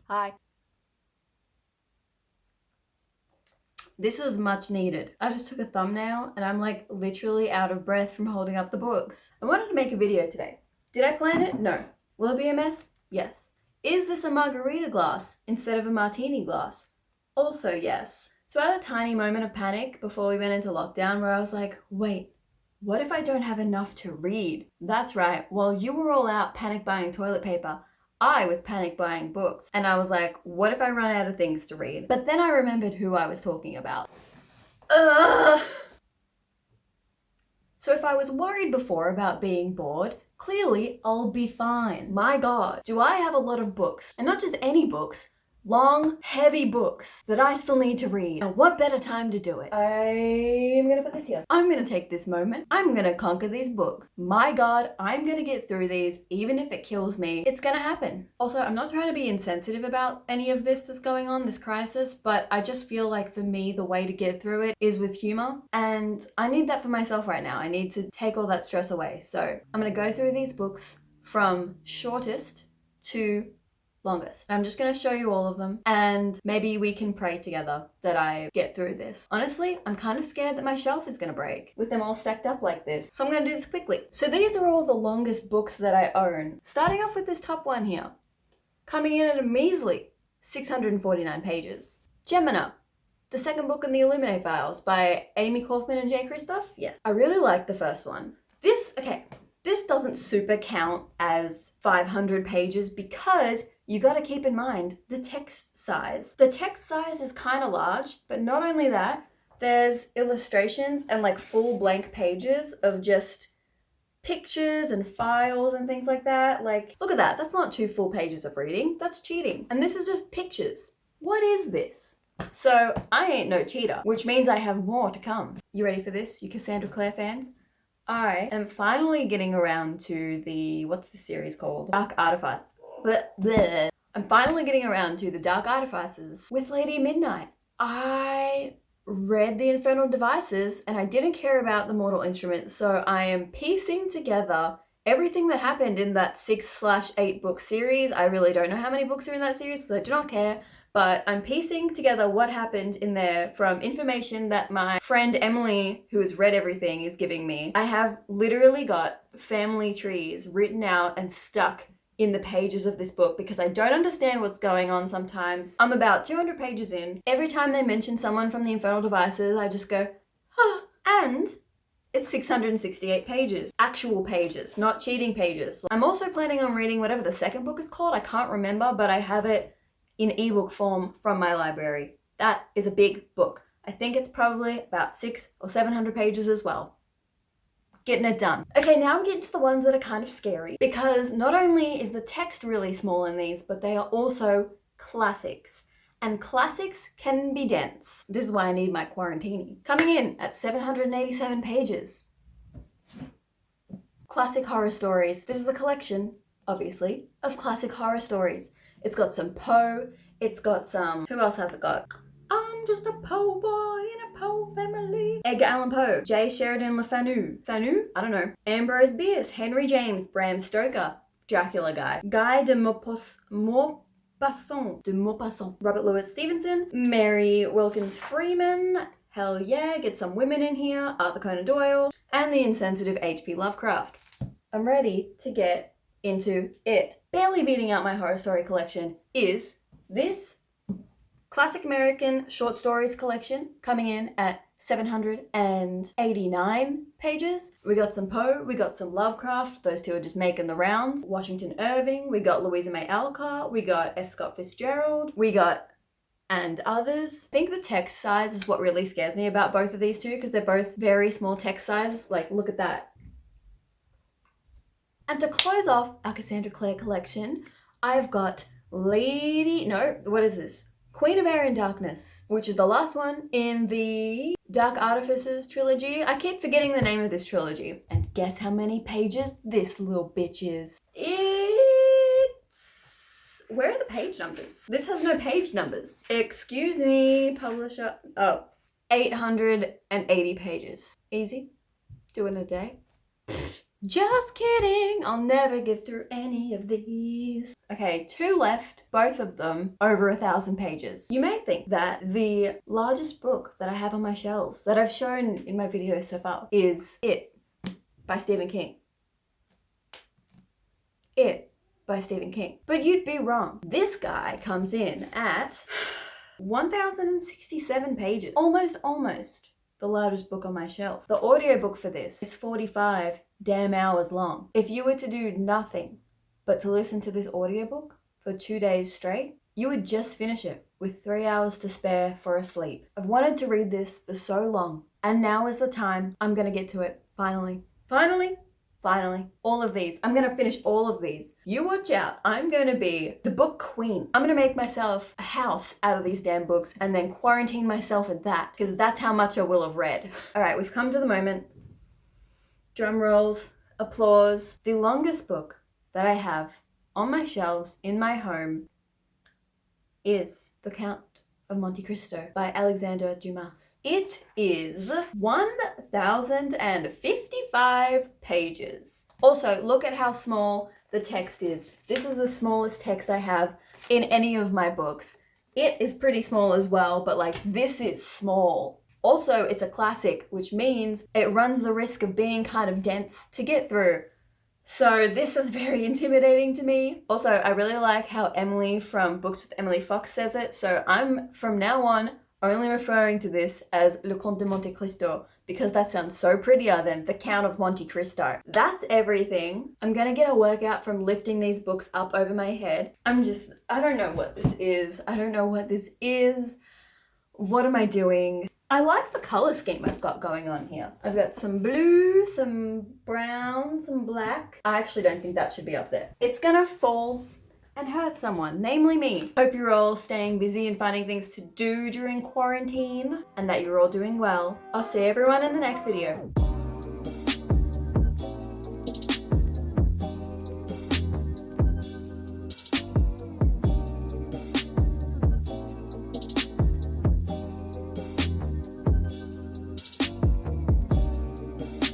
Hi. This is much needed. I just took a thumbnail and I'm like literally out of breath from holding up the books. I wanted to make a video today. Did I plan it? No. Will it be a mess? Yes. Is this a margarita glass instead of a martini glass? Also yes. So I had a tiny moment of panic before we went into lockdown where I was like, wait, what if I don't have enough to read? That's right, while you were all out panic buying toilet paper, I was panic buying books. And I was like, what if I run out of things to read? But then I remembered who I was talking about. Ugh. So if I was worried before about being bored, clearly I'll be fine. My God, do I have a lot of books? And not just any books, long, heavy books that I still need to read. And what better time to do it? I'm gonna put this here. I'm gonna take this moment. I'm gonna conquer these books. My God, I'm gonna get through these, even if it kills me. It's gonna happen. Also, I'm not trying to be insensitive about any of this that's going on, this crisis, but I just feel like for me, the way to get through it is with humor. And I need that for myself right now. I need to take all that stress away. So I'm gonna go through these books from shortest to longest. I'm just gonna show you all of them and maybe we can pray together that I get through this. Honestly, I'm kind of scared that my shelf is gonna break with them all stacked up like this. So I'm gonna do this quickly. So these are all the longest books that I own. Starting off with this top one here, coming in at a measly 649 pages. Gemina, the second book in the Illuminate Files by Amy Kaufman and Jay Kristoff. Yes, I really like the first one. This doesn't super count as 500 pages because you gotta keep in mind the text size. The text size is kind of large, but not only that, there's illustrations and like full blank pages of just pictures and files and things like that. Like, look at that. That's not 2 full pages of reading. That's cheating. And this is just pictures. What is this? So I ain't no cheater, which means I have more to come. You ready for this, you Cassandra Clare fans? I am finally getting around to the, what's the series called? Dark Artifice. I'm finally getting around to the Dark Artifices with Lady Midnight. I read the Infernal Devices and I didn't care about the Mortal Instruments, so I am piecing together everything that happened in that 6/8 book series. I really don't know how many books are in that series because I do not care, but I'm piecing together what happened in there from information that my friend Emily, who has read everything, is giving me. I have literally got family trees written out and stuck in the pages of this book because I don't understand what's going on sometimes. I'm about 200 pages in. Every time they mention someone from the Infernal Devices, I just go, huh. And it's 668 pages. Actual pages, not cheating pages. I'm also planning on reading whatever the second book is called. I can't remember, but I have it in ebook form from my library. That is a big book. I think it's probably about 600 or 700 pages as well. Getting it done. Okay, now we get to the ones that are kind of scary because not only is the text really small in these, but they are also classics. And classics can be dense. This is why I need my quarantini. Coming in at 787 pages. Classic horror stories. This is a collection, obviously, of classic horror stories. It's got some Poe, it's got some, who else has it got? I'm just a Poe boy in a Poe family. Edgar Allan Poe, J. Sheridan Le Fanu. Fanu? I don't know. Ambrose Bierce, Henry James, Bram Stoker, Dracula guy. Guy de Maupassant, Robert Louis Stevenson, Mary Wilkins Freeman, hell yeah, get some women in here, Arthur Conan Doyle, and the insensitive H.P. Lovecraft. I'm ready to get into it. Barely beating out my horror story collection is this Classic American Short Stories collection, coming in at 789 pages. We got some Poe, we got some Lovecraft, those two are just making the rounds. Washington Irving, we got Louisa May Alcott, we got F. Scott Fitzgerald, we got and others. I think the text size is what really scares me about both of these two because they're both very small text sizes. Like, look at that. And to close off our Cassandra Clare collection, I've got Queen of Air and Darkness, which is the last one in the Dark Artifices trilogy. I keep forgetting the name of this trilogy. And guess how many pages this little bitch is? Where are the page numbers? This has no page numbers. Excuse me, publisher. Oh, 880 pages. Easy. Do it in a day. Just kidding, I'll never get through any of these. Okay, 2 left, both of them over 1,000 pages. You may think that the largest book that I have on my shelves that I've shown in my videos so far is It by Stephen King. It by Stephen King. But you'd be wrong. This guy comes in at 1,067 pages. Almost the largest book on my shelf. The audiobook for this is 45 damn hours long. If you were to do nothing but to listen to this audiobook for 2 days straight, you would just finish it with 3 hours to spare for a sleep. I've wanted to read this for so long, and now is the time. I'm gonna get to it. Finally. All of these. I'm gonna finish all of these. You watch out. I'm gonna be the book queen. I'm gonna make myself a house out of these damn books and then quarantine myself in that, because that's how much I will have read. All right, we've come to the moment. Drum rolls, applause. The longest book that I have on my shelves in my home is The Count of Monte Cristo by Alexander Dumas. It is 1,055 pages. Also, look at how small the text is. This is the smallest text I have in any of my books. It is pretty small as well, but like this is small. Also, it's a classic, which means it runs the risk of being kind of dense to get through. So this is very intimidating to me. Also, I really like how Emily from Books with Emily Fox says it. So I'm, from now on, only referring to this as Le Comte de Monte Cristo because that sounds so prettier than The Count of Monte Cristo. That's everything. I'm gonna get a workout from lifting these books up over my head. I don't know what this is. What am I doing? I like the color scheme I've got going on here. I've got some blue, some brown, some black. I actually don't think that should be up there. It's gonna fall and hurt someone, namely me. Hope you're all staying busy and finding things to do during quarantine and that you're all doing well. I'll see everyone in the next video.